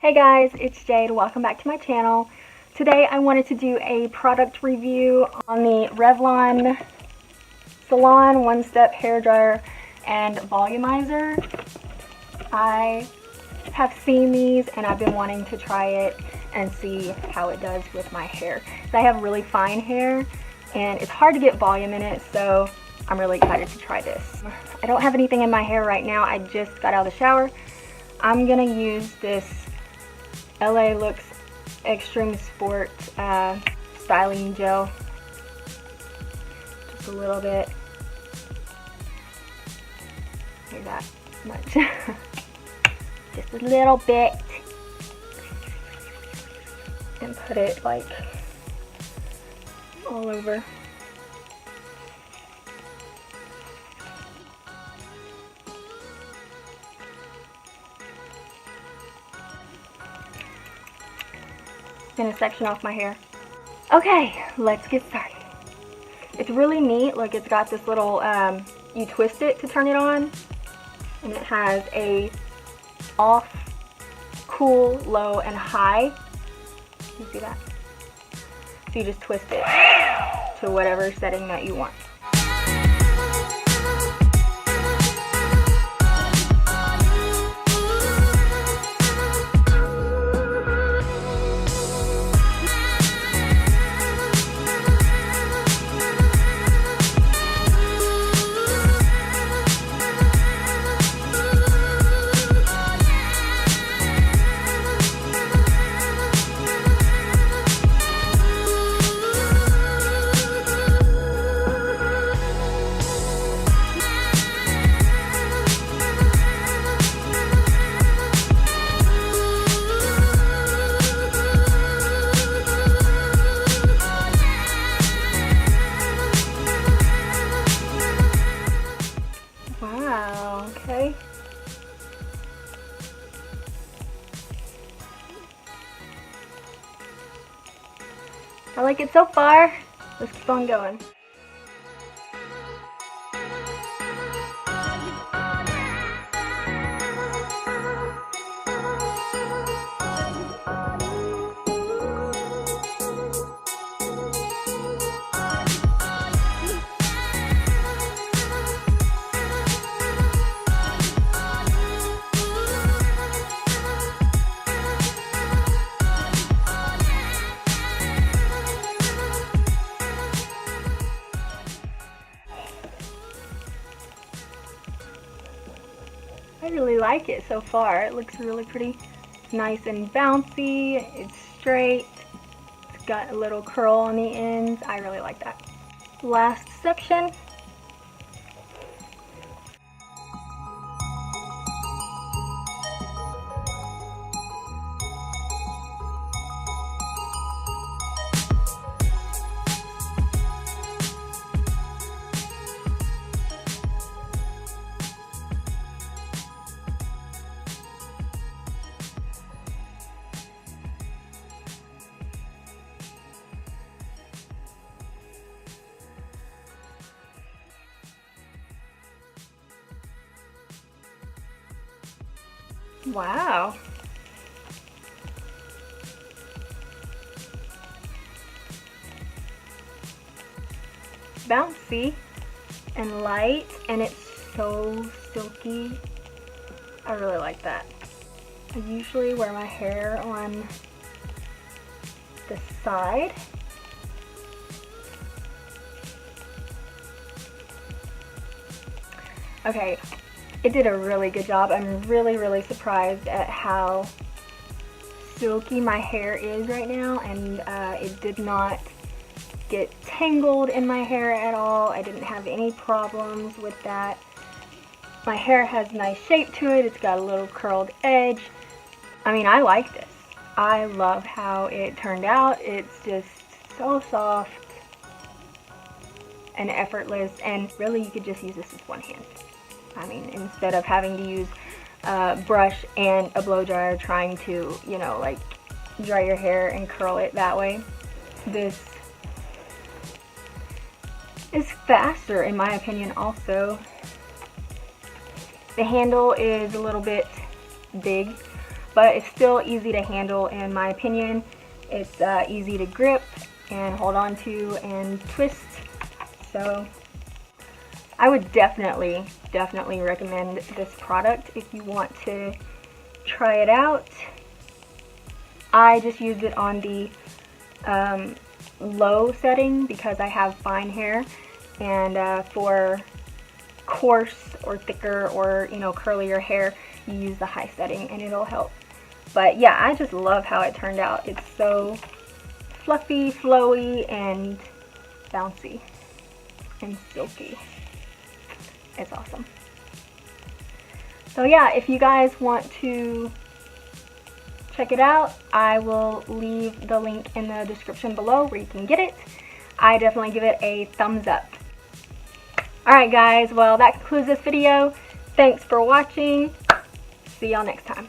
Hey guys, it's Jade. Welcome back to my channel. Today I wanted to do a product review on the Revlon Salon One-Step Hair Dryer and Volumizer. I have seen these and I've been wanting to try it and see how it does with my hair. I have really fine hair and it's hard to get volume in it, so I'm really excited to try this. I don't have anything in my hair right now. I just got out of the shower. I'm gonna use this LA Looks Extreme Sport styling gel. Just a little bit. Like that much. Just a little bit. And put it like all over. Gonna section off my hair. Okay, let's get started. It's really neat. Look, it's got this little, you twist it to turn it on, and it has a off, cool, low, and high. You see that? So you just twist it to whatever setting that you want. Okay. I like it so far. Let's keep on going. I really like it so far. It looks really pretty. It's nice and bouncy. It's straight. It's got a little curl on the ends. I really like that. Last section. Wow. Bouncy and light, and it's so silky. I really like that. I usually wear my hair on the side. Okay. It did a really good job. I'm really surprised at how silky my hair is right now, and it did not get tangled in my hair at all. I didn't have any problems with that. My hair has nice shape to it. It's got a little curled edge. I mean, I like this. I love how it turned out. It's just so soft and effortless, and really you could just use this with one hand. I mean, instead of having to use a brush and a blow dryer trying to, you know, like dry your hair and curl it that way. This is faster in my opinion also. The handle is a little bit big. but it's still easy to handle in my opinion. It's easy to grip and hold on to and twist. So I would definitely recommend this product if you want to try it out. I just used it on the low setting because I have fine hair, and for coarse or thicker or, you know, curlier hair, you use the high setting and it'll help. But yeah, I just love how it turned out. It's so fluffy, flowy, and bouncy and silky. It's awesome. So yeah, if you guys want to check it out, I will leave the link in the description below where you can get it. I definitely give it a thumbs up. Alright guys, well that concludes this video. Thanks for watching. See y'all next time.